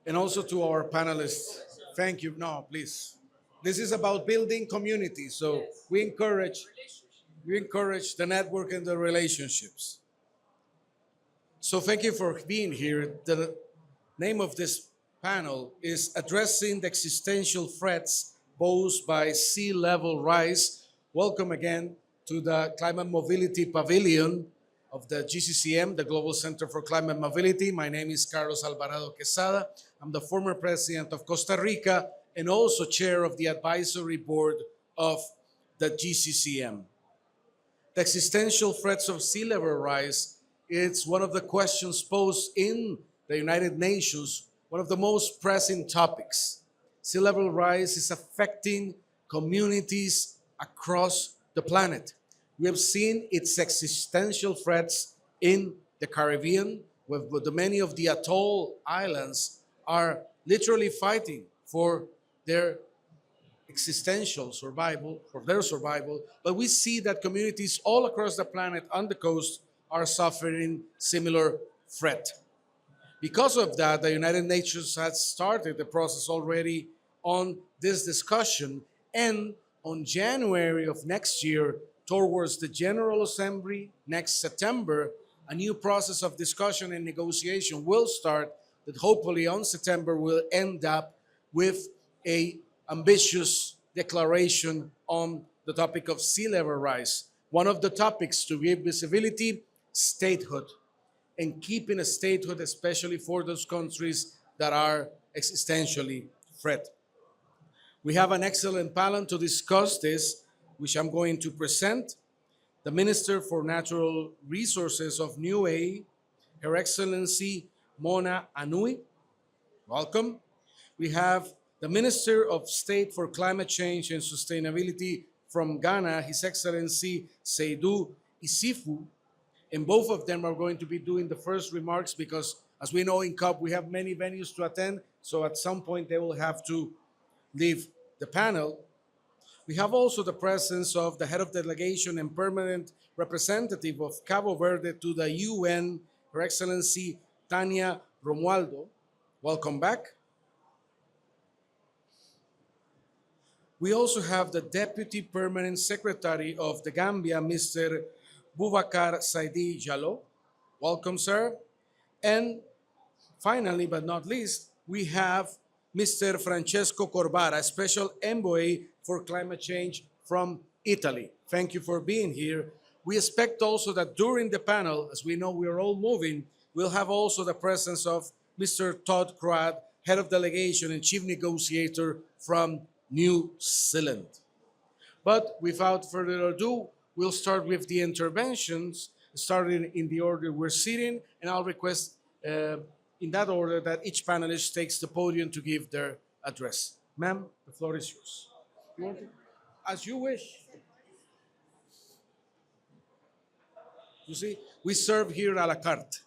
And also to our panelists, thank you. No, please. This is about building community. So we encourage the network and the relationships. So thank you for being here. The name of this panel is Addressing the Existential Threats Posed by Sea Level Rise. Welcome again to the Climate Mobility Pavilion of the GCCM, the Global Center for Climate Mobility. My name is Carlos Alvarado Quesada. I'm the former president of Costa Rica and also chair of the advisory board of the GCCM. The existential threats of sea level rise, it's one of the questions posed in the United Nations, one of the most pressing topics. Sea level rise is affecting communities across the planet. We have seen its existential threats in the Caribbean, where many of the atoll islands are literally fighting for their existential survival, for their survival, but we see that communities all across the planet on the coast are suffering similar threat. Because of that, the United Nations has started the process already on this discussion, and on January of next year, towards the General Assembly next September, a new process of discussion and negotiation will start that hopefully on September will end up with a ambitious declaration on the topic of sea level rise. One of the topics to give visibility, statehood, and keeping a statehood, especially for those countries that are existentially threat. We have an excellent panel to discuss this, which I'm going to present. The Minister for Natural Resources of Niue, Her Excellency Mona Anui. Welcome. We have the Minister of State for Climate Change and Sustainability from Ghana, His Excellency Seydou Isifu. And both of them are going to be doing the first remarks because, as we know in COP, we have many venues to attend. So at some point, they will have to leave the panel. We have also the presence of the head of delegation and permanent representative of Cabo Verde to the UN, Her Excellency Tania Romualdo. Welcome back. We also have the Deputy Permanent Secretary of the Gambia, Mr. Boubacar Saidi Jallo. Welcome, sir. And finally, but not least, we have Mr. Francesco Corbara, Special Envoy for Climate Change from Italy. Thank you for being here. We expect also that during the panel, as we know we are all moving, we'll have also the presence of Mr. Todd Crad, Head of Delegation and Chief Negotiator from New Zealand. But without further ado, we'll start with the interventions, starting in the order we're sitting, and I'll request in that order that each panelist takes the podium to give their address. Ma'am, the floor is yours. You want to? As you wish. You see, we serve here a la carte.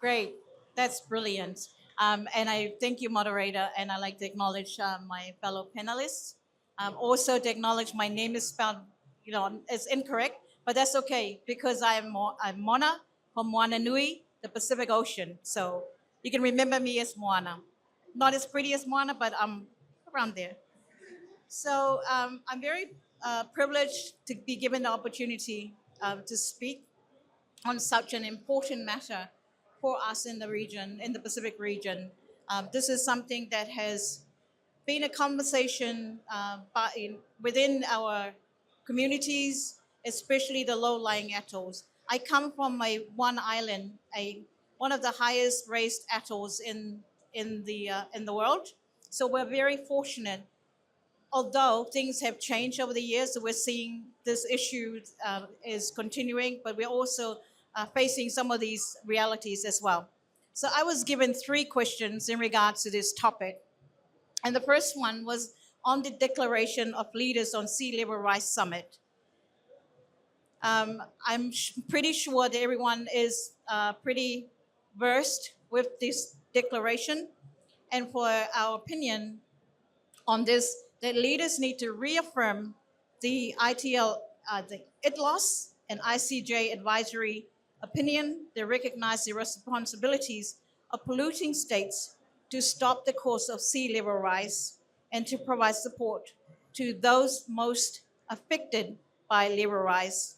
Great. That's brilliant. And I thank you, moderator, and I'd like to acknowledge my fellow panelists. Also to acknowledge my name is spelled, it's incorrect, but that's okay because I'm Mona from Moana Nui, the Pacific Ocean. So you can remember me as Moana. Not as pretty as Moana, but I'm around there. So I'm very privileged to be given the opportunity to speak on such an important matter for us in the region, in the Pacific region. This is something that has been a conversation within our communities, especially the low-lying atolls. I come from one island, one of the highest raised atolls in the world. So we're very fortunate. Although things have changed over the years, so we're seeing this issue is continuing, but we're also facing some of these realities as well. So I was given 3 questions in regards to this topic. And the first one was on the declaration of leaders on Sea Level Rise Summit. I'm pretty sure that everyone is pretty versed with this declaration. And for our opinion on this, that leaders need to reaffirm the the ITLOS and ICJ advisory opinion. They recognize the responsibilities of polluting states to stop the course of sea level rise and to provide support to those most affected by level rise.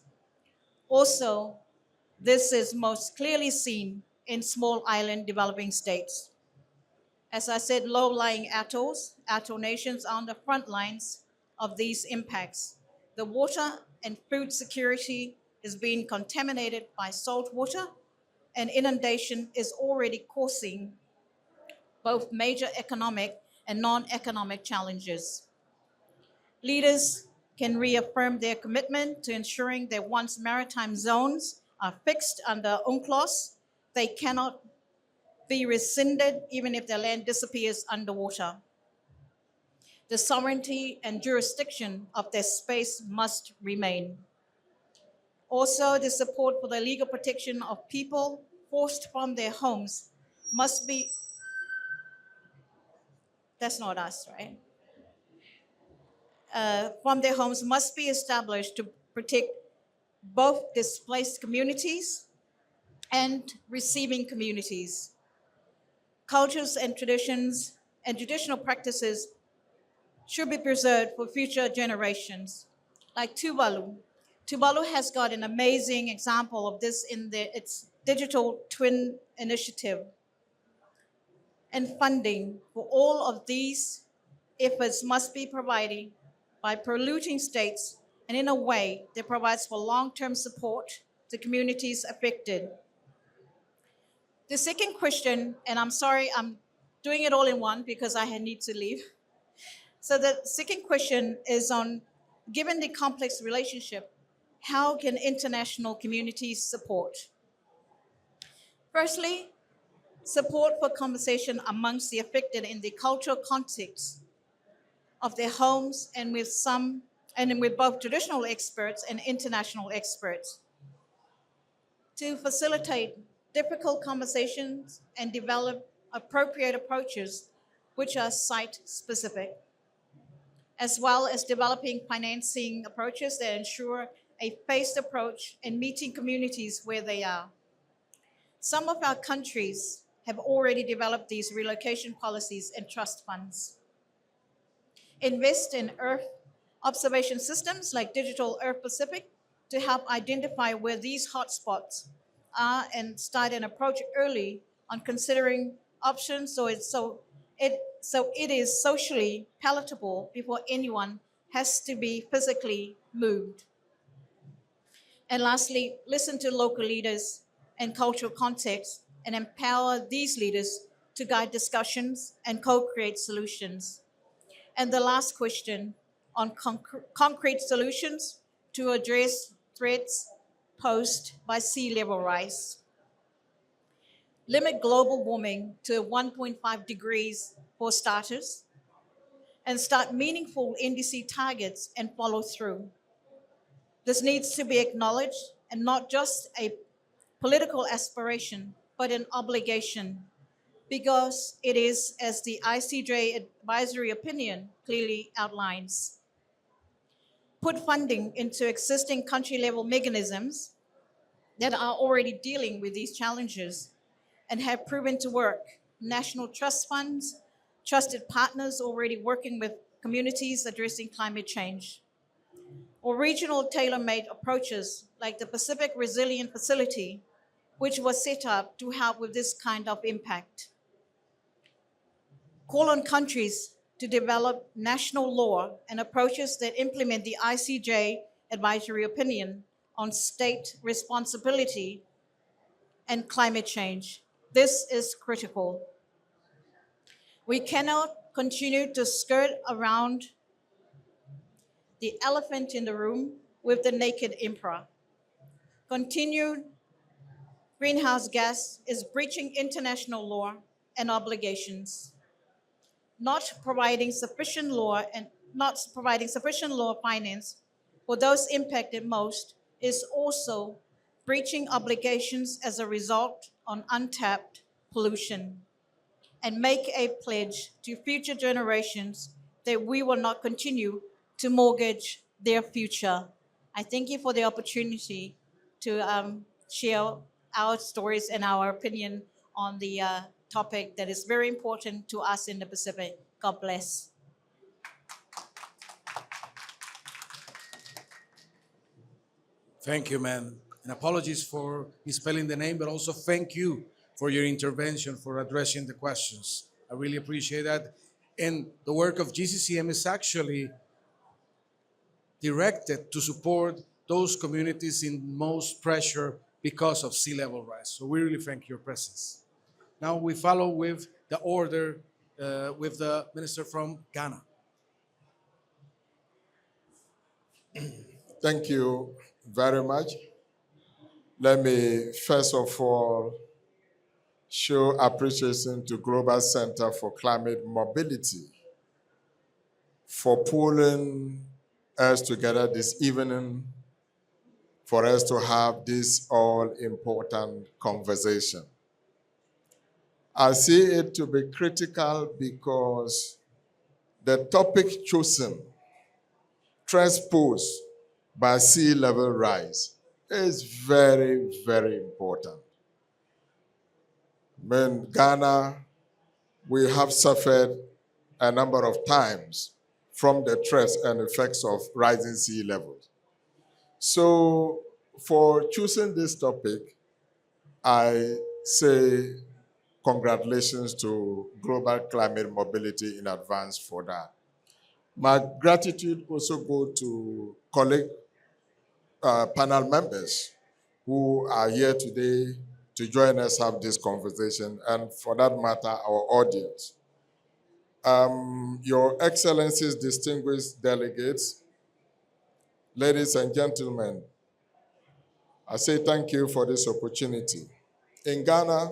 Also, this is most clearly seen in small island developing states. As I said, low-lying atoll nations are on the front lines of these impacts. The water and food security is being contaminated by salt water, and inundation is already causing both major economic and non-economic challenges. Leaders can reaffirm their commitment to ensuring that once maritime zones are fixed under UNCLOS, they cannot be rescinded even if their land disappears underwater. The sovereignty and jurisdiction of their space must remain. Also, the support for the legal protection of people forced from their homes must be, that's not us, right? From their homes must be established to protect both displaced communities and receiving communities. Cultures and traditions and traditional practices should be preserved for future generations. Like Tuvalu. Tuvalu has got an amazing example of this in its digital twin initiative. And funding for all of these efforts must be provided by polluting states and in a way that provides for long-term support to communities affected. The second question, and I'm sorry, I'm doing it all in one because I need to leave. So the second question is on, given the complex relationship, how can international communities support? Firstly, support for conversation amongst the affected in the cultural context of their homes and with both traditional experts and international experts to facilitate difficult conversations and develop appropriate approaches which are site specific, as well as developing financing approaches that ensure a phased approach and meeting communities where they are. Some of our countries have already developed these relocation policies and trust funds. Invest in Earth observation systems like Digital Earth Pacific to help identify where these hotspots are and start an approach early on considering options so it is socially palatable before anyone has to be physically moved. And lastly, listen to local leaders and cultural contexts and empower these leaders to guide discussions and co-create solutions. And the last question on concrete solutions to address threats posed by sea level rise. Limit global warming to 1.5 degrees for starters, and start meaningful NDC targets and follow through. This needs to be acknowledged and not just a political aspiration, but an obligation because it is, as the ICJ advisory opinion clearly outlines, put funding into existing country level mechanisms that are already dealing with these challenges and have proven to work. National trust funds, trusted partners already working with communities addressing climate change, or regional tailor-made approaches like the Pacific Resilient Facility, which was set up to help with this kind of impact. Call on countries to develop national law and approaches that implement the ICJ advisory opinion on state responsibility and climate change. This is critical. We cannot continue to skirt around the elephant in the room with the naked emperor. Continued greenhouse gas is breaching international law and obligations. Not providing sufficient law finance for those impacted most is also breaching obligations as a result on untapped pollution, and make a pledge to future generations that we will not continue to mortgage their future. I thank you for the opportunity to share our stories and our opinion on the topic that is very important to us in the Pacific. God bless. Thank you, man. And apologies for misspelling the name, but also thank you for your intervention, for addressing the questions. I really appreciate that. And the work of GCCM is actually directed to support those communities in most pressure because of sea level rise. So we really thank your presence. Now we follow with the order with the minister from Ghana. Thank you very much. Let me first of all show appreciation to Global Center for Climate Mobility for pulling us together this evening for us to have this all-important conversation. I see it to be critical because the topic chosen, threats posed by sea level rise, is very, very important. In Ghana, we have suffered a number of times from the threats and effects of rising sea levels. So for choosing this topic, I say congratulations to Global Climate Mobility in advance for that. My gratitude also goes to colleague panel members who are here today to join us have this conversation, and for that matter, our audience. Your Excellencies, distinguished delegates, ladies and gentlemen, I say thank you for this opportunity. In Ghana,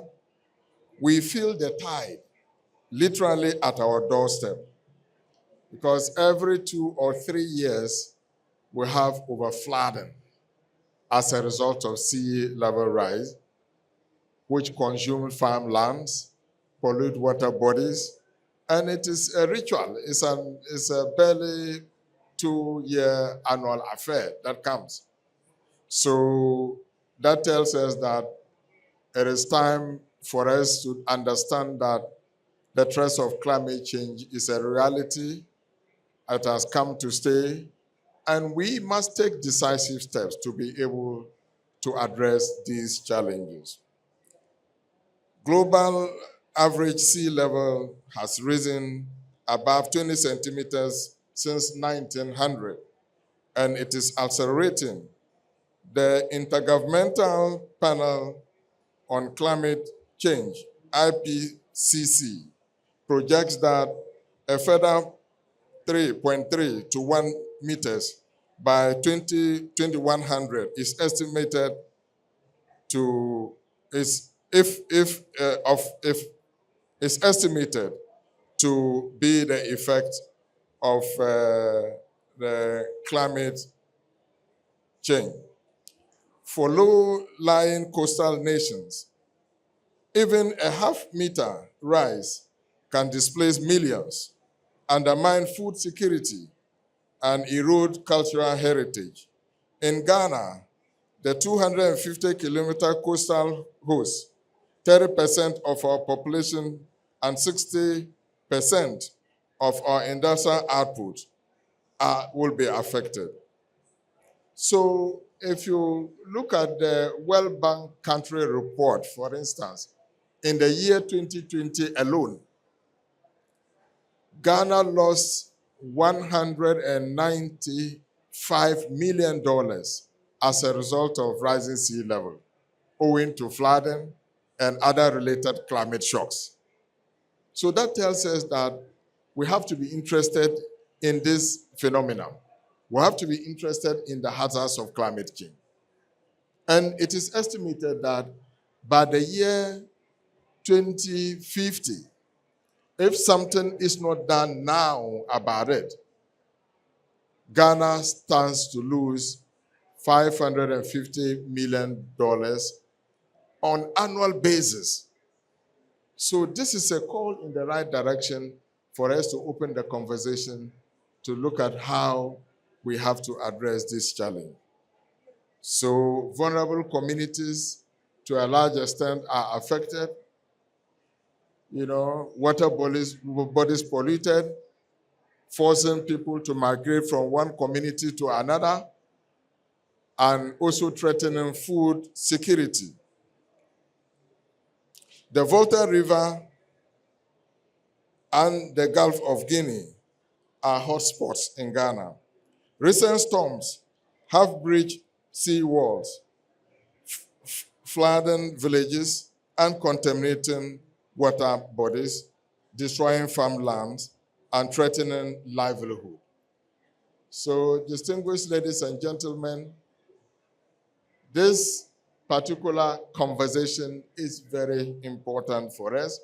we feel the tide literally at our doorstep because every 2 or 3 years, we have overflooding as a result of sea level rise, which consume farmlands, pollute water bodies, and it is a ritual. It's a barely 2-year annual affair that comes. So that tells us that it is time for us to understand that the threat of climate change is a reality. It has come to stay, and we must take decisive steps to be able to address these challenges. Global average sea level has risen above 20 centimeters since 1900, and it is accelerating. The Intergovernmental Panel on Climate Change, IPCC, projects that a further 3.3 to 1 meters by 2100 is estimated to is estimated to be the effect of the climate change. For low-lying coastal nations, even a half-meter rise can displace millions, undermine food security, and erode cultural heritage. In Ghana, the 250-kilometer coastal hosts 30% of our population and 60% of our industrial output will be affected. So if you look at the World Bank country report, for instance, in the year 2020 alone, Ghana lost $195 million as a result of rising sea level, owing to flooding and other related climate shocks. So that tells us that we have to be interested in this phenomenon. We have to be interested in the hazards of climate change. And it is estimated that by the year 2050, if something is not done now about it, Ghana stands to lose $550 million on annual basis. So this is a call in the right direction for us to open the conversation to look at how we have to address this challenge. So vulnerable communities, to a large extent, are affected. water bodies polluted, forcing people to migrate from one community to another, and also threatening food security. The Volta River and the Gulf of Guinea are hotspots in Ghana. Recent storms have breached sea walls, flooding villages and contaminating water bodies, destroying farmlands, and threatening livelihood. So, distinguished ladies and gentlemen, this particular conversation is very important for us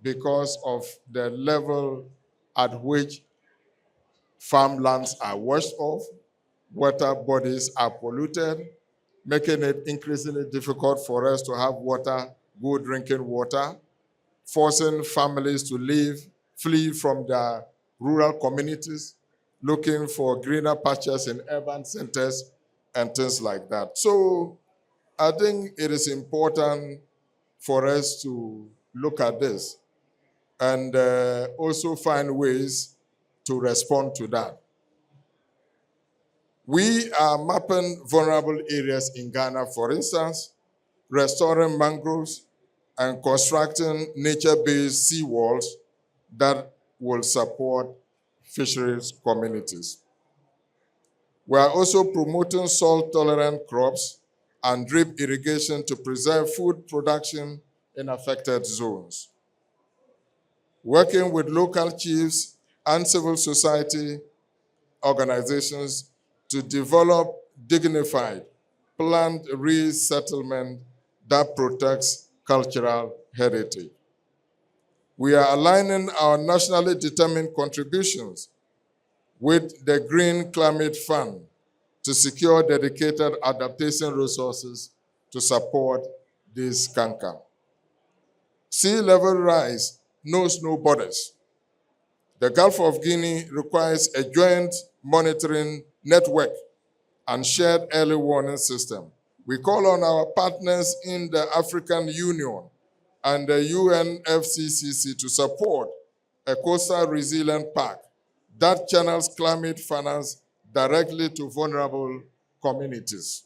because of the level at which farmlands are washed off, water bodies are polluted, making it increasingly difficult for us to have water, good drinking water, forcing families to flee from their rural communities, looking for greener pastures in urban centers and things like that. So I think it is important for us to look at this and also find ways to respond to that. We are mapping vulnerable areas in Ghana, for instance, restoring mangroves and constructing nature-based seawalls that will support fisheries communities. We are also promoting salt-tolerant crops and drip irrigation to preserve food production in affected zones. Working with local chiefs and civil society organizations to develop dignified, planned resettlement that protects cultural heritage. We are aligning our nationally determined contributions with the Green Climate Fund to secure dedicated adaptation resources to support this canker. Sea level rise knows no borders. The Gulf of Guinea requires a joint monitoring network and shared early warning system. We call on our partners in the African Union and the UNFCCC to support a coastal resilient pact that channels climate finance directly to vulnerable communities.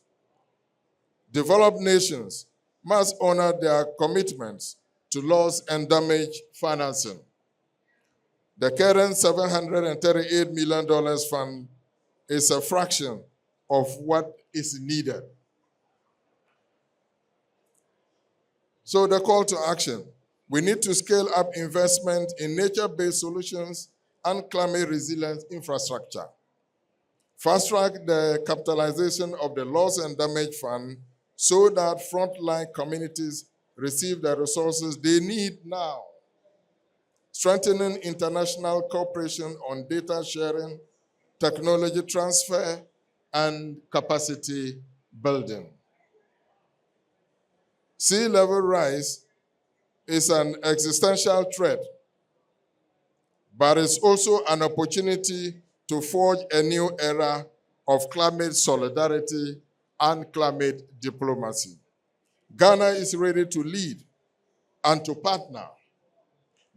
Developed nations must honor their commitments to loss and damage financing. The current $738 million fund is a fraction of what is needed. So the call to action, we need to scale up investment in nature-based solutions and climate resilient infrastructure. Fast-track the capitalization of the loss and damage fund so that frontline communities receive the resources they need now. Strengthening international cooperation on data sharing, technology transfer, and capacity building. Sea level rise is an existential threat, but it's also an opportunity to forge a new era of climate solidarity and climate diplomacy. Ghana is ready to lead and to partner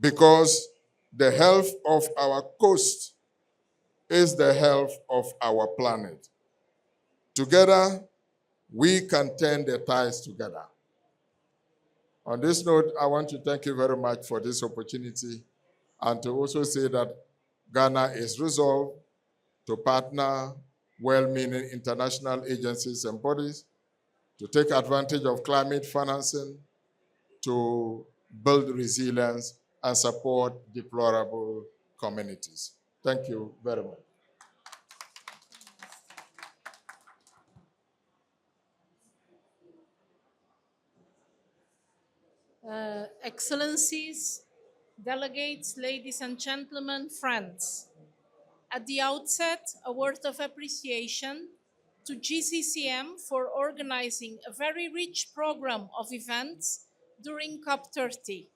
because the health of our coast is the health of our planet. Together, we can turn the tides together. On this note, I want to thank you very much for this opportunity and to also say that Ghana is resolved to partner well-meaning international agencies and bodies to take advantage of climate financing to build resilience and support deplorable communities. Thank you very much. Excellencies, delegates, ladies and gentlemen, friends. At the outset, a word of appreciation to GCCM for organizing a very rich program of events during COP30.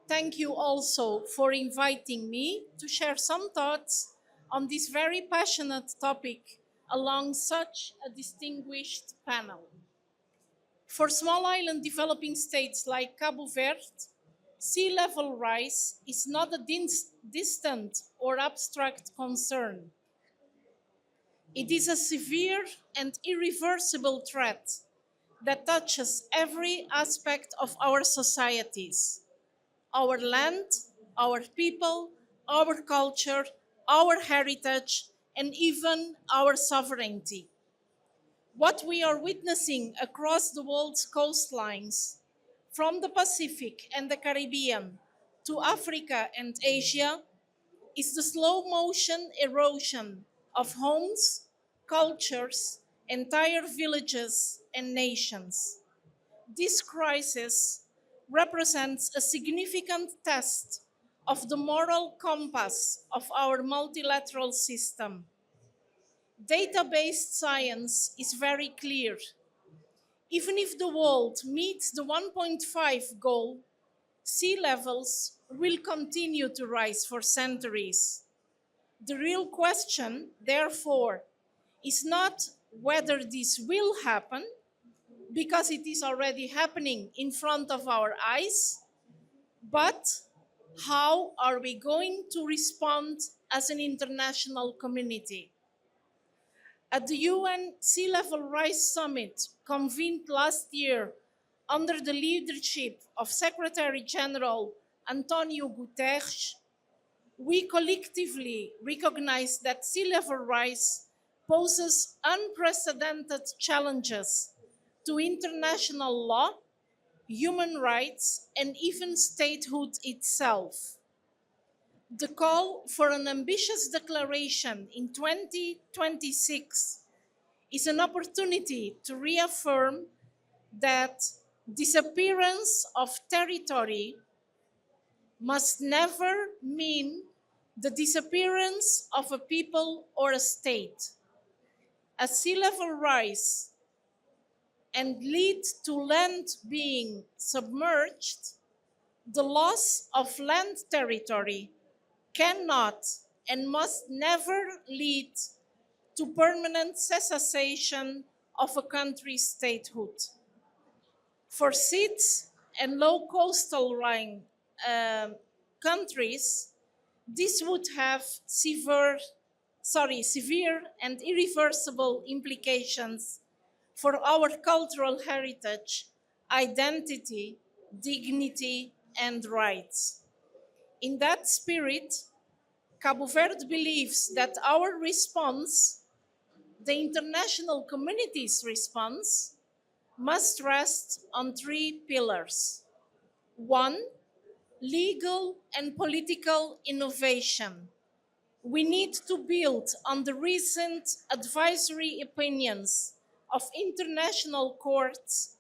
Thank you also for inviting me to share some thoughts on this very passionate topic along such a distinguished panel. For small island developing states like Cabo Verde, sea level rise is not a distant or abstract concern. It is a severe and irreversible threat that touches every aspect of our societies, our land, our people, our culture, our heritage, and even our sovereignty. What we are witnessing across the world's coastlines, from the Pacific and the Caribbean to Africa and Asia, is the slow motion erosion of homes, cultures, entire villages, and nations. This crisis represents a significant test of the moral compass of our multilateral system. Data-based science is very clear. Even if the world meets the 1.5 goal, sea levels will continue to rise for centuries. The real question, therefore, is not whether this will happen, because it is already happening in front of our eyes, but how are we going to respond as an international community? At the UN Sea Level Rise Summit, convened last year under the leadership of Secretary General Antonio Guterres, we collectively recognize that sea level rise poses unprecedented challenges to international law, human rights, and even statehood itself. The call for an ambitious declaration in 2026 is an opportunity to reaffirm that disappearance of territory must never mean the disappearance of a people or a state. As sea level rise and lead to land being submerged, the loss of land territory cannot and must never lead to permanent cessation of a country's statehood. For SIDS and low coastal line countries, this would have severe and irreversible implications for our cultural heritage, identity, dignity, and rights. In that spirit, Cabo Verde believes that our response, the international community's response, must rest on three pillars. One, legal and political innovation. We need to build on the recent advisory opinions of international courts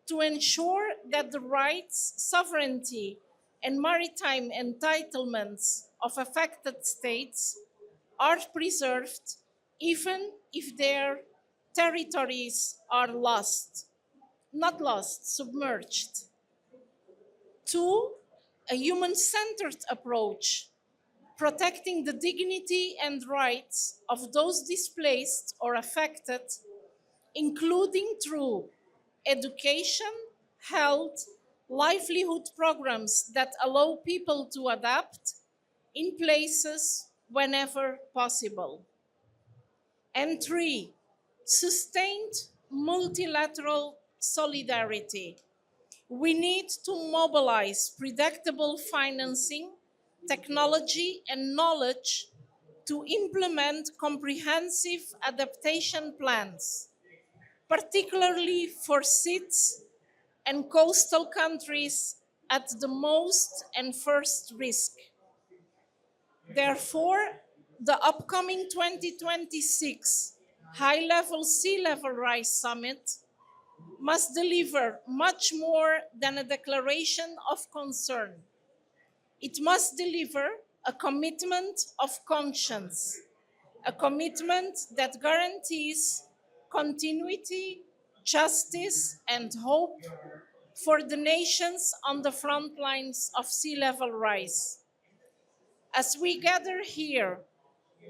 to ensure that the rights, sovereignty, and maritime entitlements of affected states are preserved even if their territories are submerged. Two, a human-centered approach, protecting the dignity and rights of those displaced or affected, including through education, health, livelihood programs that allow people to adapt in places whenever possible. And three, sustained multilateral solidarity. We need to mobilize predictable financing, technology, and knowledge to implement comprehensive adaptation plans, particularly for SIDS and coastal countries at the most and first risk. Therefore, the upcoming 2026 high-level sea level rise summit must deliver much more than a declaration of concern. It must deliver a commitment of conscience, a commitment that guarantees continuity, justice, and hope for the nations on the front lines of sea level rise. As we gather here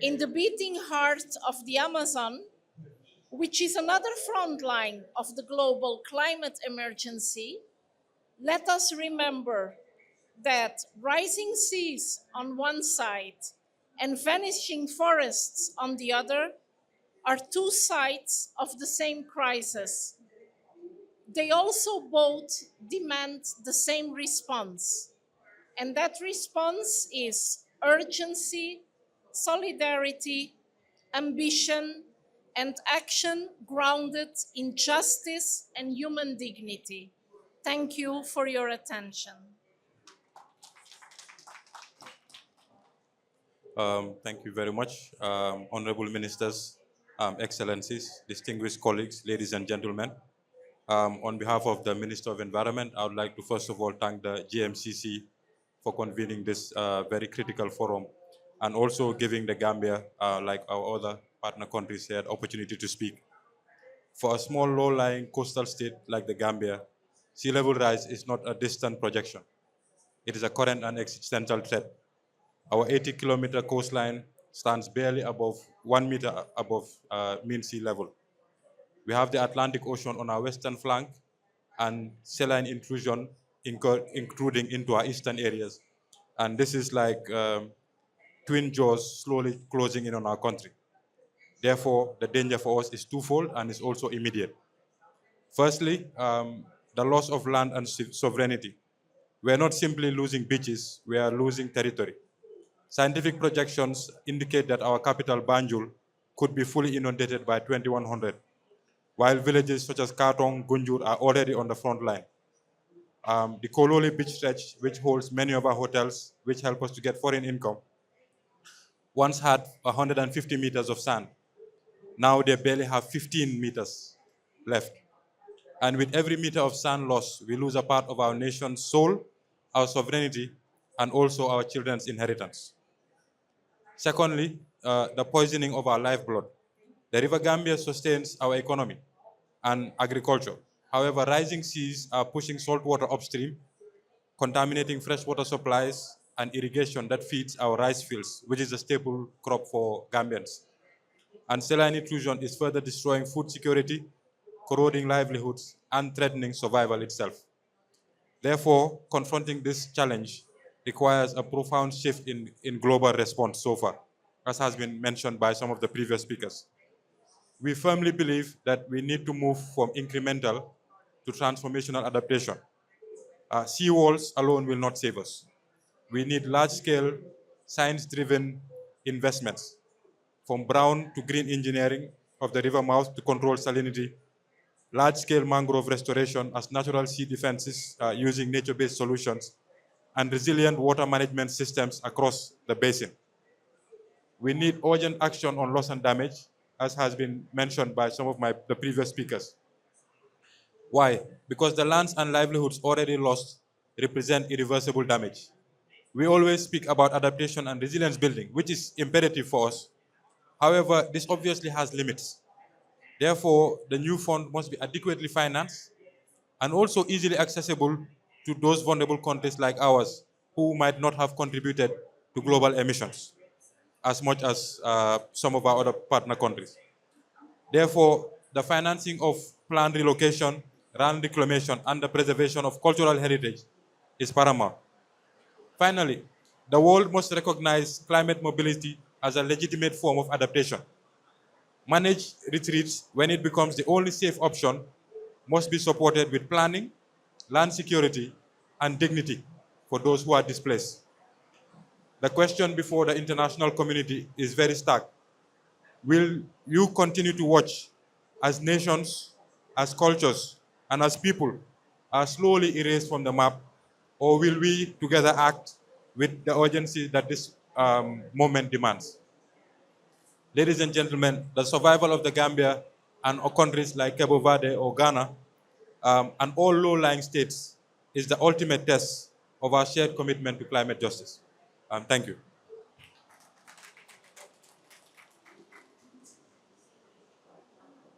in the beating heart of the Amazon, which is another front line of the global climate emergency, let us remember that rising seas on one side and vanishing forests on the other are two sides of the same crisis. They also both demand the same response, and that response is urgency, solidarity, ambition, and action grounded in justice and human dignity. Thank you for your attention. Thank you very much, honorable ministers, excellencies, distinguished colleagues, ladies and gentlemen. On behalf of the Minister of Environment, I would like to first of all thank the GMCC for convening this very critical forum and also giving the Gambia, like our other partner countries here, opportunity to speak. For a small low-lying coastal state like the Gambia, sea level rise is not a distant projection. It is a current and existential threat. Our 80-kilometer coastline stands barely above 1 meter above mean sea level. We have the Atlantic Ocean on our western flank and saline intrusion intruding into our eastern areas. And this is like twin jaws slowly closing in on our country. Therefore, the danger for us is twofold and is also immediate. Firstly, the loss of land and sovereignty. We are not simply losing beaches, we are losing territory. Scientific projections indicate that our capital, Banjul, could be fully inundated by 2100, while villages such as Katong, Gunjur are already on the front line. The Kololi beach stretch, which holds many of our hotels, which help us to get foreign income, once had 150 meters of sand. Now they barely have 15 meters left. And with every meter of sand loss, we lose a part of our nation's soul, our sovereignty, and also our children's inheritance. Secondly, the poisoning of our lifeblood. The River Gambia sustains our economy and agriculture. However, rising seas are pushing salt water upstream, contaminating freshwater supplies and irrigation that feeds our rice fields, which is a staple crop for Gambians. And saline intrusion is further destroying food security, corroding livelihoods, and threatening survival itself. Therefore, confronting this challenge requires a profound shift in global response so far, as has been mentioned by some of the previous speakers. We firmly believe that we need to move from incremental to transformational adaptation. Seawalls alone will not save us. We need large-scale, science-driven investments, from brown to green engineering of the river mouth to control salinity, large-scale mangrove restoration as natural sea defenses using nature-based solutions, and resilient water management systems across the basin. We need urgent action on loss and damage, as has been mentioned by some of the previous speakers. Why? Because the lands and livelihoods already lost represent irreversible damage. We always speak about adaptation and resilience building, which is imperative for us. However, this obviously has limits. Therefore, the new fund must be adequately financed and also easily accessible to those vulnerable countries like ours who might not have contributed to global emissions as much as some of our other partner countries. Therefore, the financing of planned relocation, land reclamation, and the preservation of cultural heritage is paramount. Finally, the world must recognize climate mobility as a legitimate form of adaptation. Managed retreats, when it becomes the only safe option, must be supported with planning, land security, and dignity for those who are displaced. The question before the international community is very stark. Will you continue to watch as nations, as cultures, and as people are slowly erased from the map, or will we together act with the urgency that this moment demands? Ladies and gentlemen, the survival of the Gambia and countries like Cabo Verde or Ghana and all low-lying states is the ultimate test of our shared commitment to climate justice. Thank you.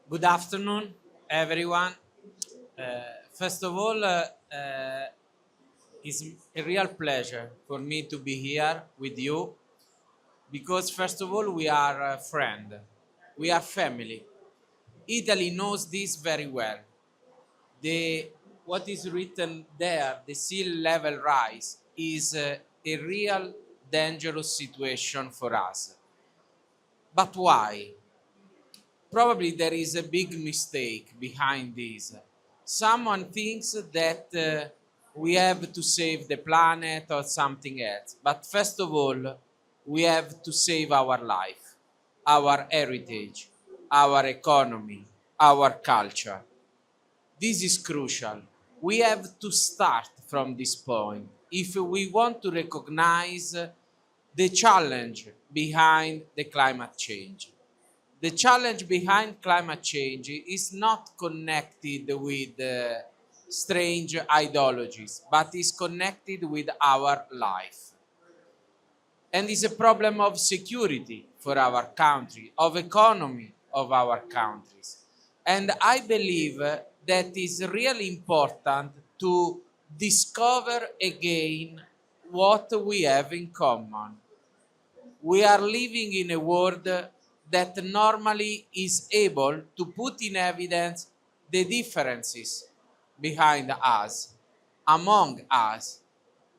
Good afternoon, everyone. First of all, it's a real pleasure for me to be here with you because, first of all, we are a friend. We are family. Italy knows this very well. What is written there, the sea level rise, is a real dangerous situation for us. But why? Probably there is a big mistake behind this. Someone thinks that we have to save the planet or something else. But first of all, we have to save our life, our heritage, our economy, our culture. This is crucial. We have to start from this point if we want to recognize the challenge behind the climate change. The challenge behind climate change is not connected with strange ideologies, but is connected with our life. And is a problem of security for our country, of economy of our countries. And I believe that is really important to discover again what we have in common. We are living in a world that normally is able to put in evidence the differences behind us, among us.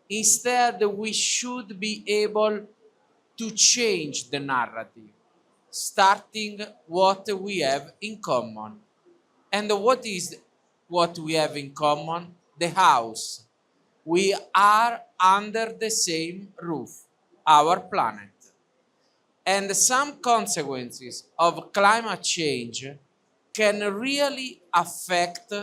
Instead, we should be able to change the narrative, starting what we have in common. And what is what we have in common? The house. We are under the same roof, our planet. And some consequences of climate change can really affect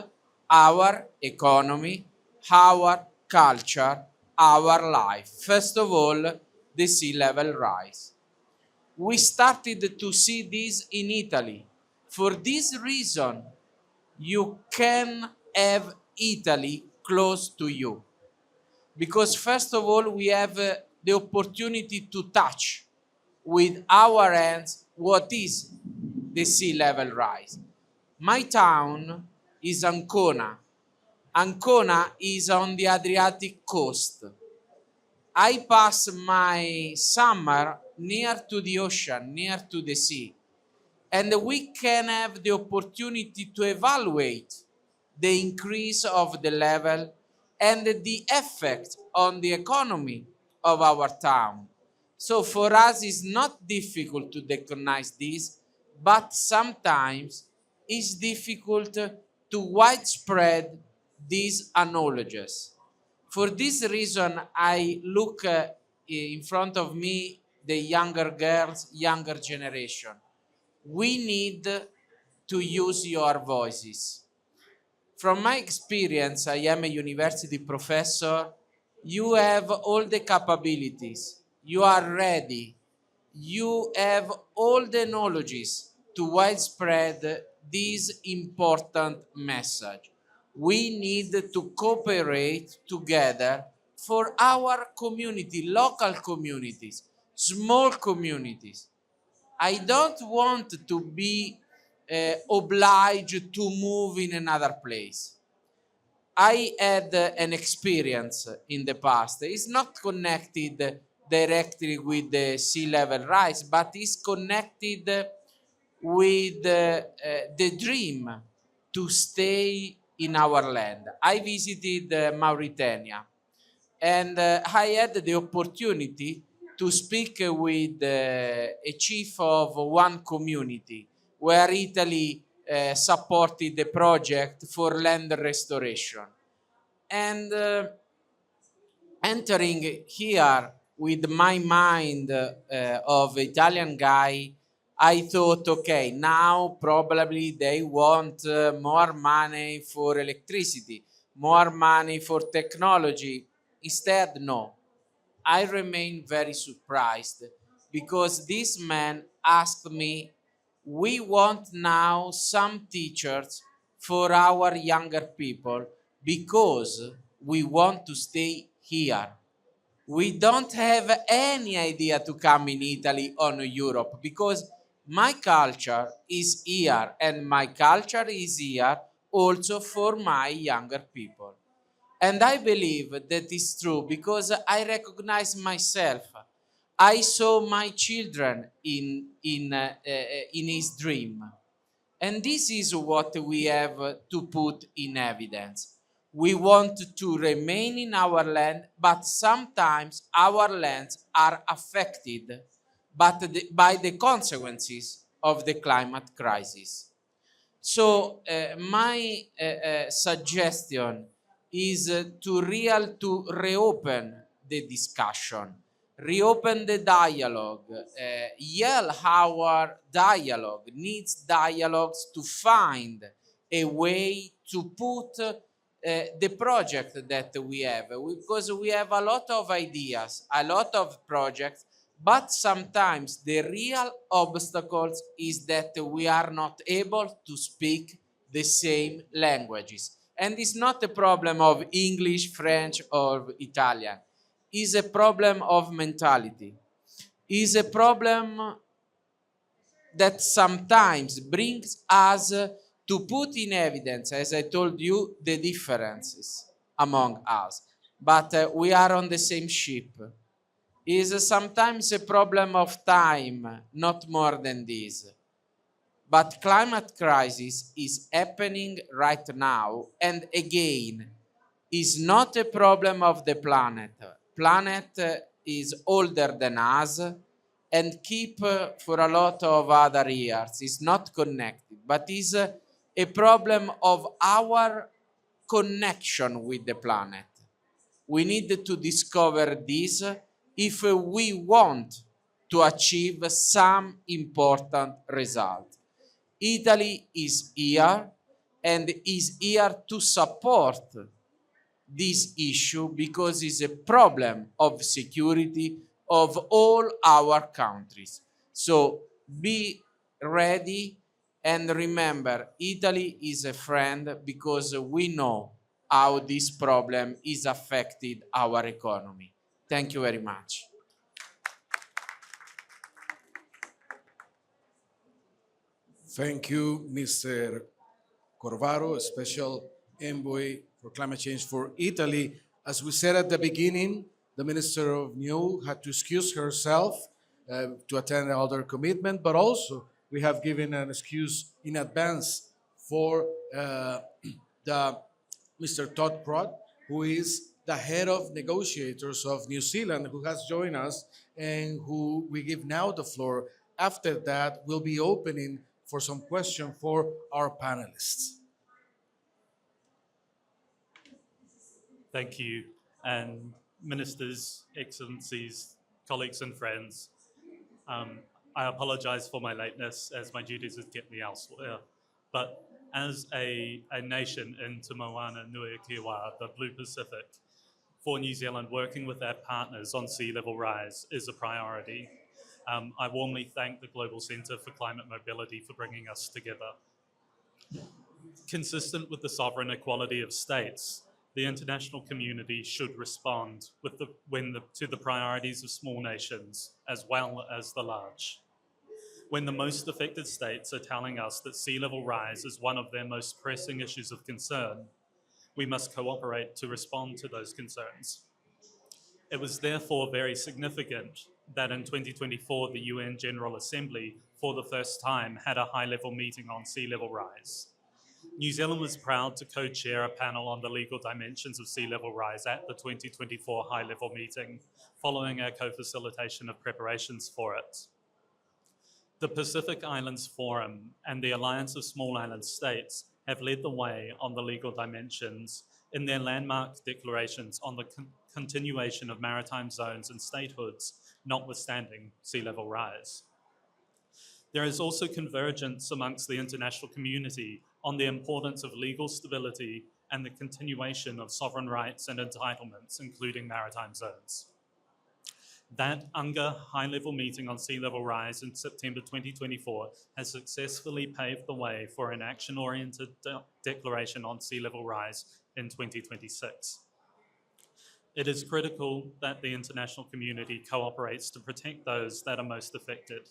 our economy, our culture, our life. First of all, the sea level rise. We started to see this in Italy. For this reason, you can have Italy close to you. Because first of all, we have the opportunity to touch with our hands what is the sea level rise. My town is Ancona. Ancona is on the Adriatic coast. I pass my summer near to the ocean, near to the sea, and we can have the opportunity to evaluate the increase of the level and the effect on the economy of our town. So for us, it's not difficult to recognize this, but sometimes it's difficult to widespread these knowledges. For this reason, I look in front of me the younger girls, younger generation. We need to use your voices. From my experience, I am a university professor. You have all the capabilities. You are ready. You have all the knowledges to widespread this important message. We need to cooperate together for our community, local communities, small communities. I don't want to be obliged to move in another place. I had an experience in the past. It's not connected directly with the sea level rise, but it's connected with the dream to stay in our land. I visited Mauritania, and I had the opportunity to speak with a chief of one community where Italy supported the project for land restoration. And entering here with my mind of Italian guy, I thought, okay, now probably they want more money for electricity, more money for technology. Instead, no. I remain very surprised because this man asked me, we want now some teachers for our younger people because we want to stay here. We don't have any idea to come in Italy or Europe because my culture is here and my culture is here also for my younger people. And I believe that is true because I recognize myself. I saw my children in his dream. And this is what we have to put in evidence. We want to remain in our land, but sometimes our lands are affected by the consequences of the climate crisis. So my suggestion is to reopen the discussion, reopen the dialogue. Yell our dialogue needs dialogues to find a way to put the project that we have, because we have a lot of ideas, a lot of projects, but sometimes the real obstacles is that we are not able to speak the same languages. And it's not a problem of English, French, or Italian. It's a problem of mentality. It's a problem that sometimes brings us to put in evidence, as I told you, the differences among us. But we are on the same ship. Is sometimes a problem of time, not more than this. But climate crisis is happening right now, and again, is not a problem of the planet. Planet is older than us and keep for a lot of other years. It's not connected, but is a problem of our connection with the planet. We need to discover this if we want to achieve some important result. Italy is here and is here to support this issue because it's a problem of security of all our countries. So be ready and remember, Italy is a friend because we know how this problem is affected our economy. Thank you very much. Thank you, Mr. Corvaro, Special Envoy for Climate Change for Italy. As we said at the beginning, the Minister of New had to excuse herself to attend another commitment, but also we have given an excuse in advance for the Mr. Todd Prott, who is the head of negotiators of New Zealand, who has joined us and who we give now the floor. After that, we'll be opening for some questions for our panelists. Thank you. And ministers, excellencies, colleagues and friends, I apologize for my lateness as my duties have kept me elsewhere. But as a nation in Te Moana Nui Kiwa, the Blue Pacific, for New Zealand, working with our partners on sea level rise is a priority. I warmly thank the Global Centre for Climate Mobility for bringing us together. Consistent with the sovereign equality of states, the international community should respond to the priorities of small nations as well as the large. When the most affected states are telling us that sea level rise is one of their most pressing issues of concern, we must cooperate to respond to those concerns. It was therefore very significant that in 2024, the UN General Assembly, for the first time, had a high-level meeting on sea level rise. New Zealand was proud to co-chair a panel on the legal dimensions of sea level rise at the 2024 high-level meeting, following our co-facilitation of preparations for it. The Pacific Islands Forum and the Alliance of Small Island States have led the way on the legal dimensions in their landmark declarations on the continuation of maritime zones and statehoods, notwithstanding sea level rise. There is also convergence amongst the international community on the importance of legal stability and the continuation of sovereign rights and entitlements, including maritime zones. That UNGA high-level meeting on sea level rise in September 2024 has successfully paved the way for an action-oriented declaration on sea level rise in 2026. It is critical that the international community cooperates to protect those that are most affected.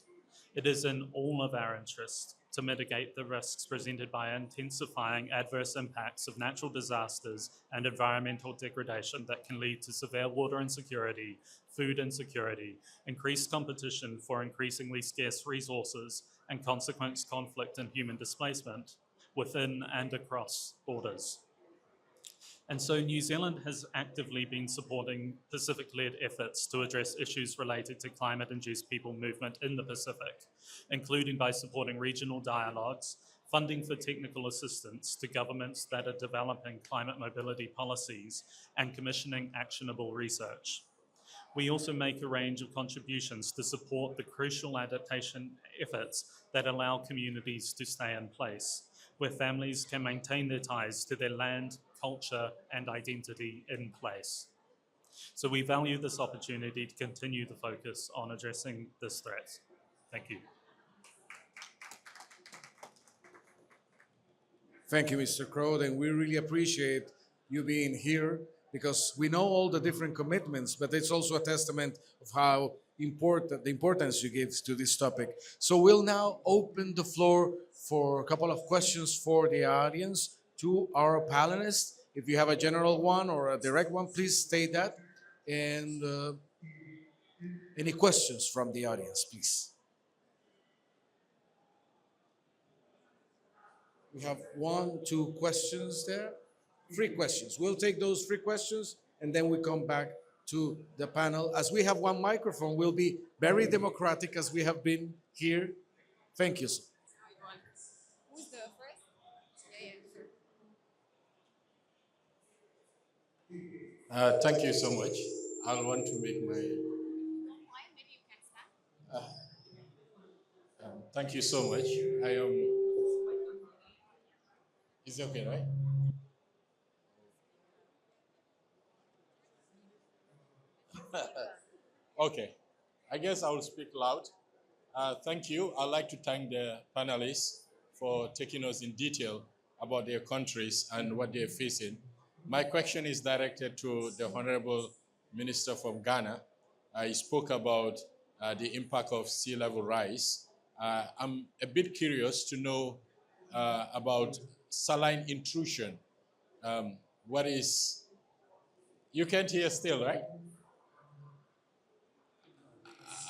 It is in all of our interests to mitigate the risks presented by intensifying adverse impacts of natural disasters and environmental degradation that can lead to severe water insecurity, food insecurity, increased competition for increasingly scarce resources, and consequent conflict and human displacement within and across borders. And so New Zealand has actively been supporting Pacific-led efforts to address issues related to climate-induced people movement in the Pacific, including by supporting regional dialogues, funding for technical assistance to governments that are developing climate mobility policies, and commissioning actionable research. We also make a range of contributions to support the crucial adaptation efforts that allow communities to stay in place, where families can maintain their ties to their land, culture, and identity in place. So we value this opportunity to continue the focus on addressing this threat. Thank you. Thank you, Mr. Crow, and we really appreciate you being here because we know all the different commitments, but it's also a testament of how important the importance you give to this topic. So we'll now open the floor for a couple of questions for the audience to our panelists. If you have a general one or a direct one, please state that. And any questions from the audience, please? We have 1, 2 questions there. 3 questions. We'll take those 3 questions and then we come back to the panel. As we have 1 microphone, we'll be very democratic as we have been here. Thank you, sir. Who's the first? Thank you so much. I want to make my. Maybe you can start. Thank you so much. I am. Is it okay, right? Okay. I guess I will speak loud. Thank you. I'd like to thank the panelists for taking us in detail about their countries and what they're facing. My question is directed to the Honorable Minister from Ghana. He spoke about the impact of sea level rise. I'm a bit curious to know about saline intrusion. What is, you can't hear still, right?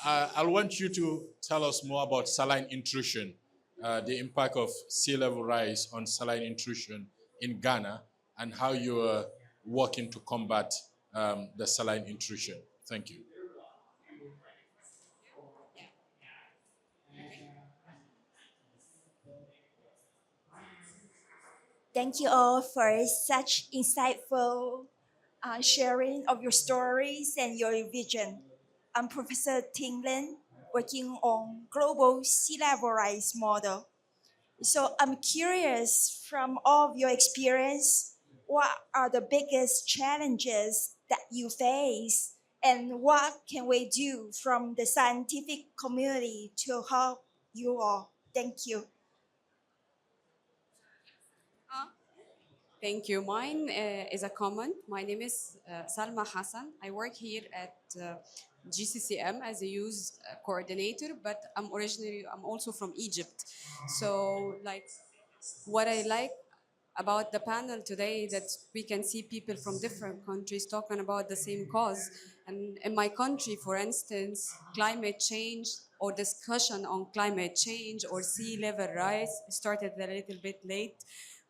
I want you to tell us more about saline intrusion, the impact of sea level rise on saline intrusion in Ghana, and how you are working to combat the saline intrusion. Thank you. Thank you all for such insightful sharing of your stories and your vision. I'm Professor Ting Lin, working on global sea level rise model. So I'm curious, from all of your experience, what are the biggest challenges that you face, and what can we do from the scientific community to help you all? Thank you. Thank you. Mine is a comment. My name is Salma Hassan. I work here at GCCM as a youth coordinator, but I'm also from Egypt. So what I like about the panel today that we can see people from different countries talking about the same cause. And in my country, for instance, climate change or discussion on climate change or sea level rise started a little bit late.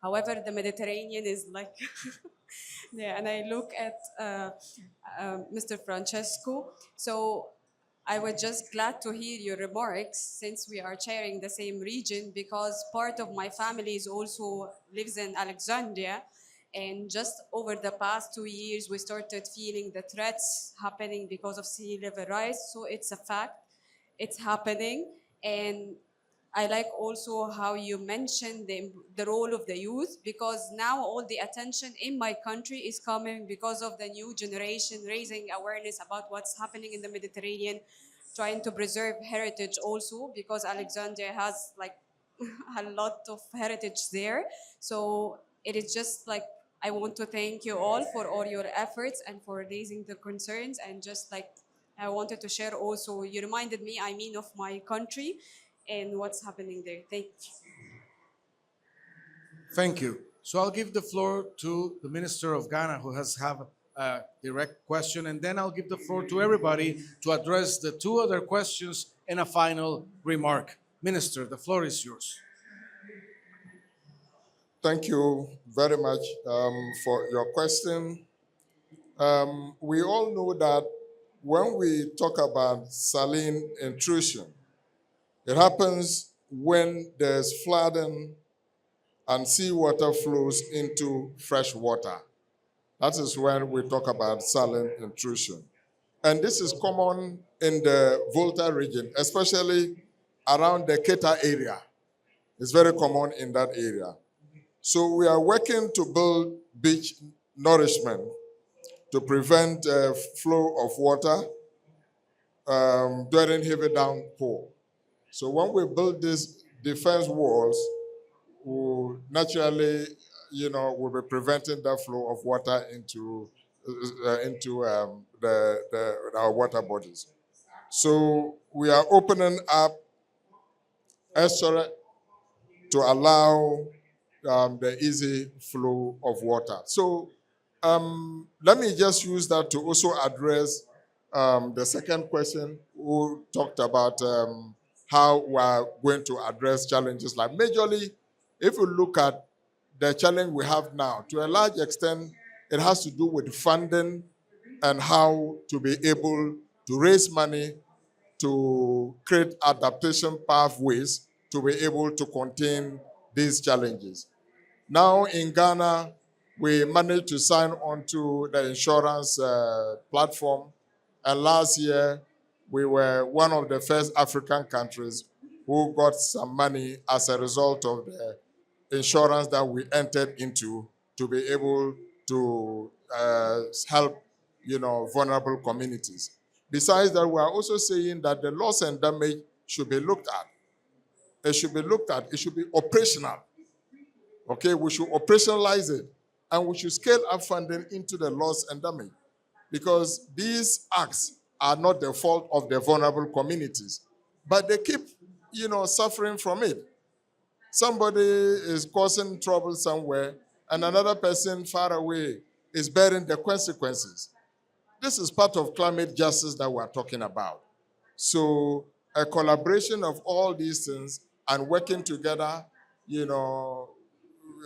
However, the Mediterranean is like, yeah, and I look at Mr. Francesco. So I was just glad to hear your remarks since we are sharing the same region, because part of my family is also lives in Alexandria. And just over the past 2 years, we started feeling the threats happening because of sea level rise. So it's a fact, it's happening. And I like also how you mentioned the role of the youth, because now all the attention in my country is coming because of the new generation raising awareness about what's happening in the Mediterranean, trying to preserve heritage also, because Alexandria has like a lot of heritage there. So it is just like, I want to thank you all for all your efforts and for raising the concerns. And just like, I wanted to share also, you reminded me, of my country and what's happening there. Thank you. Thank you. So I'll give the floor to the Minister of Ghana, who has a direct question, and then I'll give the floor to everybody to address the 2 other questions and a final remark. Minister, the floor is yours. Thank you very much for your question. We all know that when we talk about saline intrusion, it happens when there's flooding and seawater flows into fresh water. That is when we talk about saline intrusion. And this is common in the Volta region, especially around the Keta area. It's very common in that area. So we are working to build beach nourishment to prevent flow of water during heavy downpour. So when we build these defense walls, we'll naturally, we'll be preventing the flow of water into our water bodies. So we are opening up estuary to allow the easy flow of water. So let me just use that to also address the second question, who talked about how we are going to address challenges. Like majorly, if you look at the challenge we have now, to a large extent, it has to do with funding and how to be able to raise money to create adaptation pathways to be able to contain these challenges. Now in Ghana, we managed to sign on to the insurance platform. And last year, we were one of the first African countries who got some money as a result of the insurance that we entered into to be able to help, vulnerable communities. Besides that, we are also saying that the loss and damage should be looked at. It should be looked at. It should be operational. Okay, we should operationalize it. And we should scale up funding into the loss and damage. Because these acts are not the fault of the vulnerable communities. But they keep, suffering from it. Somebody is causing trouble somewhere, and another person far away is bearing the consequences. This is part of climate justice that we're talking about. So a collaboration of all these things and working together,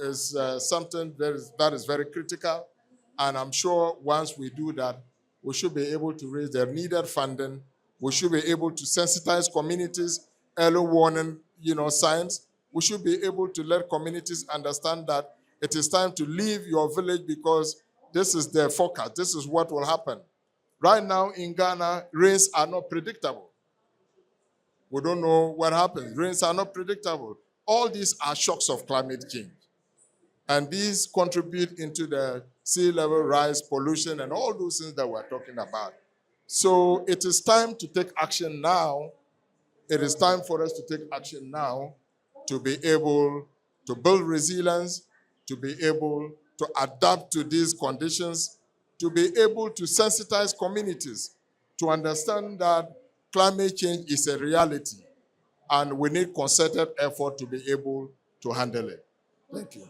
is something that is very critical. And I'm sure once we do that, we should be able to raise the needed funding. We should be able to sensitize communities, early warning, signs. We should be able to let communities understand that it is time to leave your village because this is the forecast. This is what will happen. Right now in Ghana, rains are not predictable. We don't know what happens. Rains are not predictable. All these are shocks of climate change. And these contribute into the sea level rise, pollution, and all those things that we're talking about. So it is time to take action now. It is time for us to take action now to be able to build resilience, to be able to adapt to these conditions, to be able to sensitize communities, to understand that climate change is a reality, and we need concerted effort to be able to handle it. Thank you.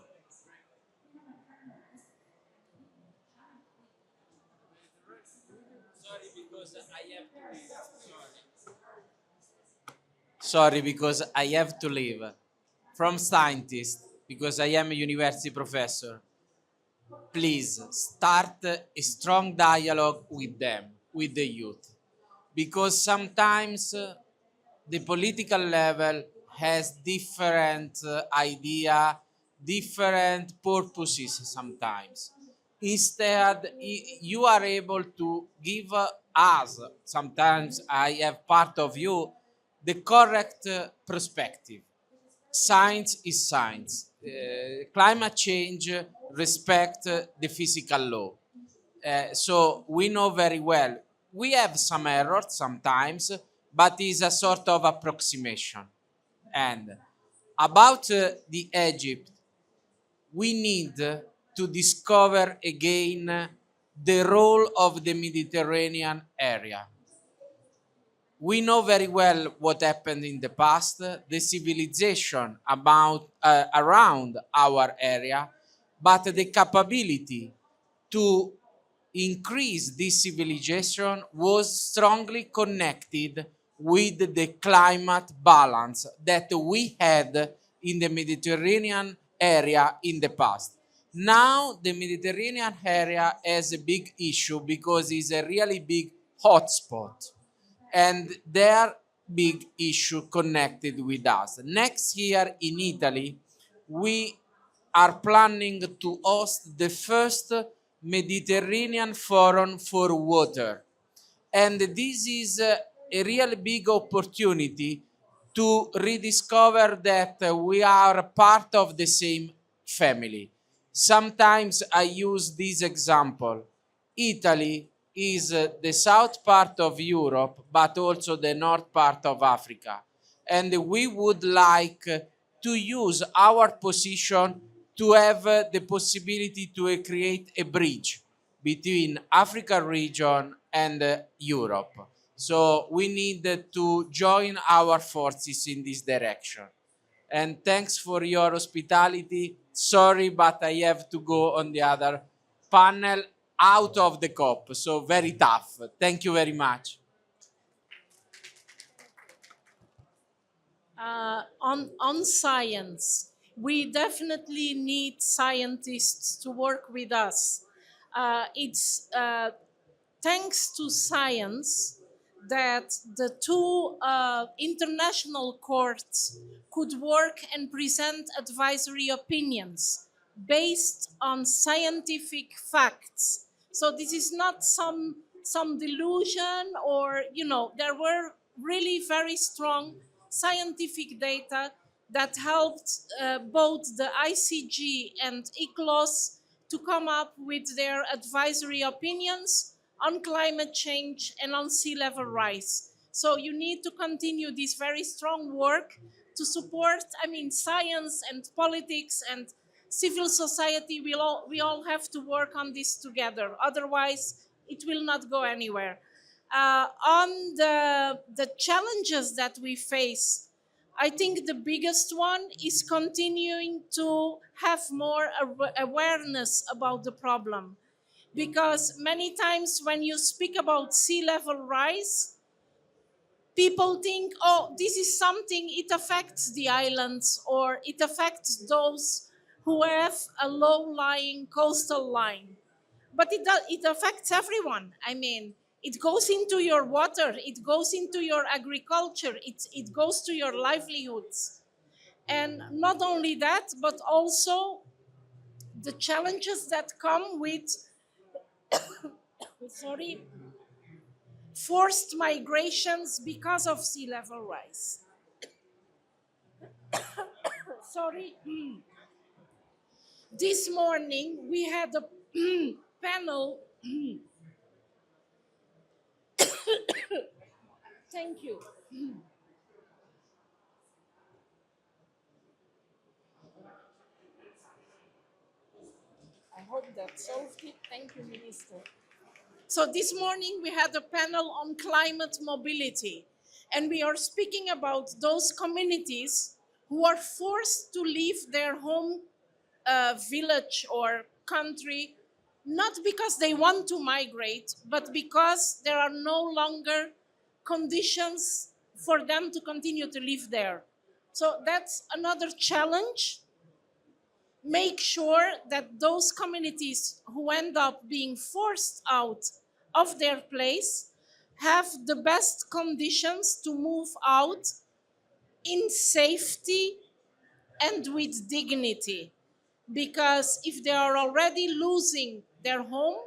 Sorry, because I have to leave. From scientists, because I am a university professor, please start a strong dialogue with them, with the youth. Because sometimes the political level has different idea, different purposes sometimes. Instead, you are able to give us, sometimes I have part of you, the correct perspective. Science is science. Climate change respect the physical law. So we know very well. We have some errors sometimes, but it's a sort of approximation. And about the Egypt, we need to discover again the role of the Mediterranean area. We know very well what happened in the past, the civilization around our area, but the capability to increase this civilization was strongly connected with the climate balance that we had in the Mediterranean area in the past. Now the Mediterranean area has a big issue because it's a really big hotspot, and their big issue connected with us. Next year in Italy, we are planning to host the first Mediterranean Forum for Water. And this is a real big opportunity to rediscover that we are part of the same family. Sometimes I use this example. Italy is the south part of Europe, but also the north part of Africa. And we would like to use our position to have the possibility to create a bridge between Africa region and Europe. So we need to join our forces in this direction. And thanks for your hospitality. Sorry, but I have to go on the other panel out of the COP. So very tough. Thank you very much. On science, we definitely need scientists to work with us. It's thanks to science that the two international courts could work and present advisory opinions based on scientific facts. So this is not some delusion, or there were really very strong scientific data that helped both the ICG and ICLOS to come up with their advisory opinions on climate change and on sea level rise. So you need to continue this very strong work to support, science and politics and civil society. We all have to work on this together. Otherwise, it will not go anywhere. On the challenges that we face, I think the biggest one is continuing to have more awareness about the problem. Because many times when you speak about sea level rise, people think, oh, this is something, it affects the islands, or it affects those who have a low-lying coastal line. But it affects everyone. It goes into your water, it goes into your agriculture, it goes to your livelihoods. And not only that, but also the challenges that come with forced migrations because of sea level rise. Sorry. This morning we had a panel. Thank you. I hope that solved it. Thank you, Minister. So this morning we had a panel on climate mobility, and we are speaking about those communities who are forced to leave their home village or country, not because they want to migrate, but because there are no longer conditions for them to continue to live there. So that's another challenge. Make sure that those communities who end up being forced out of their place have the best conditions to move out in safety and with dignity. Because if they are already losing their home,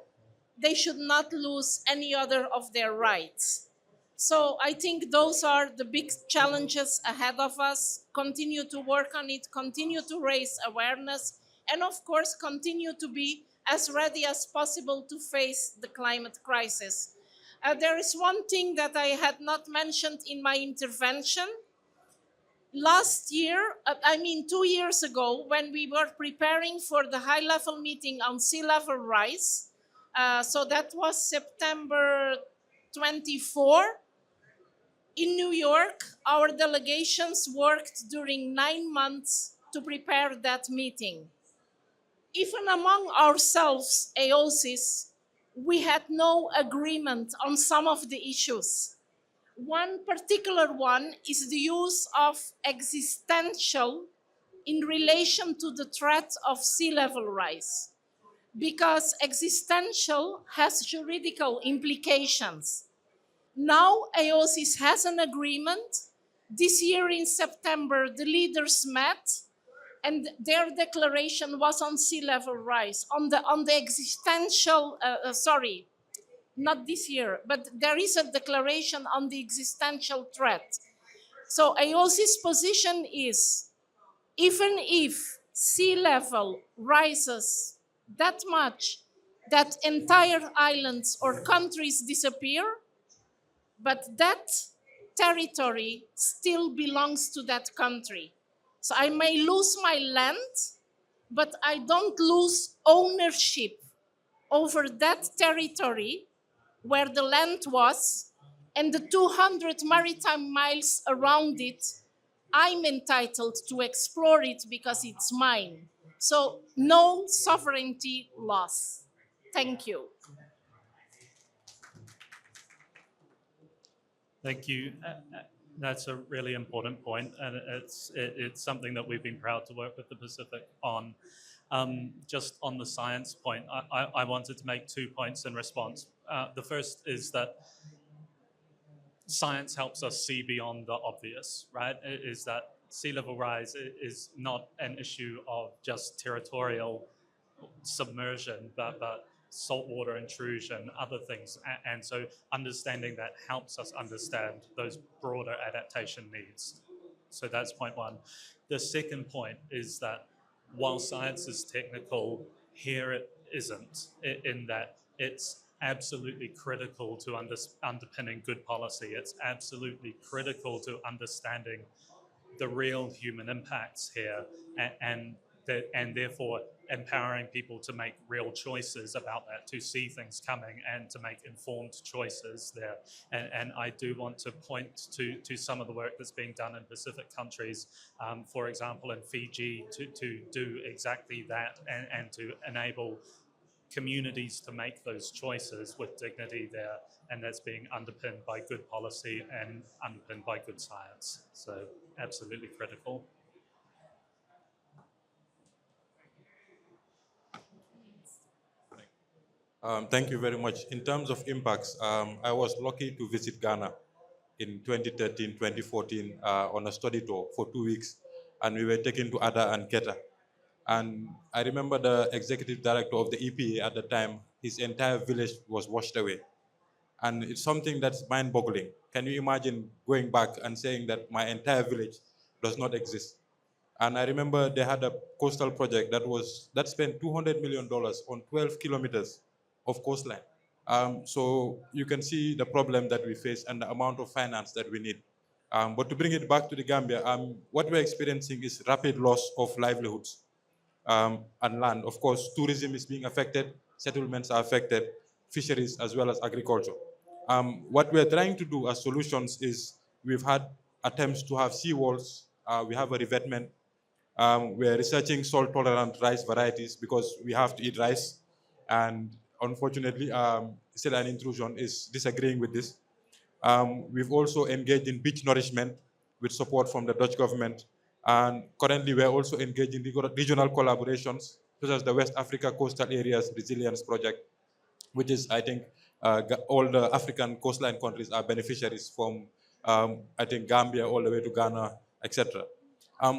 they should not lose any other of their rights. So I think those are the big challenges ahead of us. Continue to work on it, continue to raise awareness, and of course, continue to be as ready as possible to face the climate crisis. There is one thing that I had not mentioned in my intervention. Last year, 2 years ago, when we were preparing for the high-level meeting on sea level rise, so that was September 24, in New York, our delegations worked during 9 months to prepare that meeting. Even among ourselves, AOSIS, we had no agreement on some of the issues. One particular one is the use of existential in relation to the threat of sea level rise, because existential has juridical implications. Now AOSIS has an agreement. This year in September, the leaders met and their declaration was on sea level rise, on the existential, sorry, not this year, but there is a declaration on the existential threat. So AOSIS position is, even if sea level rises that much that entire islands or countries disappear, but that territory still belongs to that country. So I may lose my land, but I don't lose ownership over that territory where the land was and the 200 maritime miles around it. I'm entitled to explore it because it's mine. So no sovereignty loss. Thank you. Thank you. That's a really important point, and it's something that we've been proud to work with the Pacific on. Just on the science point, I wanted to make 2 points in response. The first is that science helps us see beyond the obvious, right? Is that sea level rise is not an issue of just territorial submersion, but saltwater intrusion, other things. And so understanding that helps us understand those broader adaptation needs. So that's point one. The second point is that while science is technical, here it isn't, in that it's absolutely critical to underpinning good policy. It's absolutely critical to understanding the real human impacts here, and therefore empowering people to make real choices about that, to see things coming and to make informed choices there. And I do want to point to some of the work that's being done in Pacific countries, for example, in Fiji, to do exactly that and to enable communities to make those choices with dignity there, and that's being underpinned by good policy and underpinned by good science. So absolutely critical. Thank you very much. In terms of impacts, I was lucky to visit Ghana in 2013, 2014 on a study tour for 2 weeks, and we were taken to Ada and Keta. And I remember the executive director of the EPA at the time, his entire village was washed away. And it's something that's mind-boggling. Can you imagine going back and saying that my entire village does not exist? And I remember they had a coastal project that spent $200 million on 12 kilometers of coastline. So you can see the problem that we face and the amount of finance that we need. But to bring it back to the Gambia, what we're experiencing is rapid loss of livelihoods and land. Of course, tourism is being affected, settlements are affected, fisheries as well as agriculture. What we're trying to do as solutions is we've had attempts to have seawalls, we have a revetment, we're researching salt-tolerant rice varieties because we have to eat rice. And unfortunately, saline intrusion is disagreeing with this. We've also engaged in beach nourishment with support from the Dutch government. And currently, we're also engaged in regional collaborations, such as the West Africa Coastal Areas Resilience Project, which is, I think, all the African coastline countries are beneficiaries from, I think, Gambia all the way to Ghana, etc.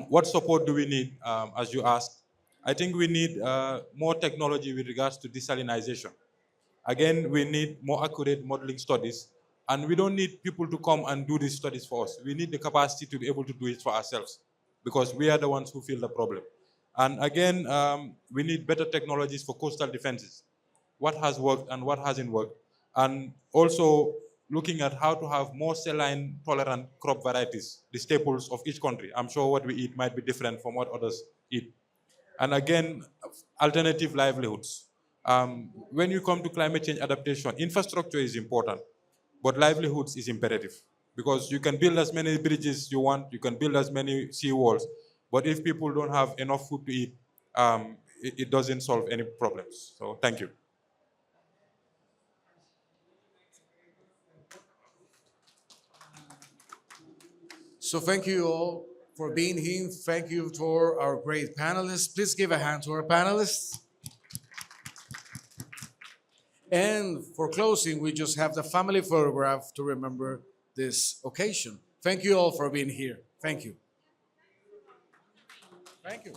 What support do we need, as you asked? I think we need more technology with regards to desalinization. Again, we need more accurate modeling studies, and we don't need people to come and do these studies for us. We need the capacity to be able to do it for ourselves, because we are the ones who feel the problem. And again, we need better technologies for coastal defenses. What has worked and what hasn't worked. And also looking at how to have more saline tolerant crop varieties, the staples of each country. I'm sure what we eat might be different from what others eat. And again, alternative livelihoods. When you come to climate change adaptation, infrastructure is important, but livelihoods is imperative, because you can build as many bridges you want, you can build as many seawalls, but if people don't have enough food to eat, it doesn't solve any problems. So thank you. So thank you all for being here. Thank you for our great panelists. Please give a hand to our panelists. And for closing, we just have the family photograph to remember this occasion. Thank you all for being here. Thank you. Thank you.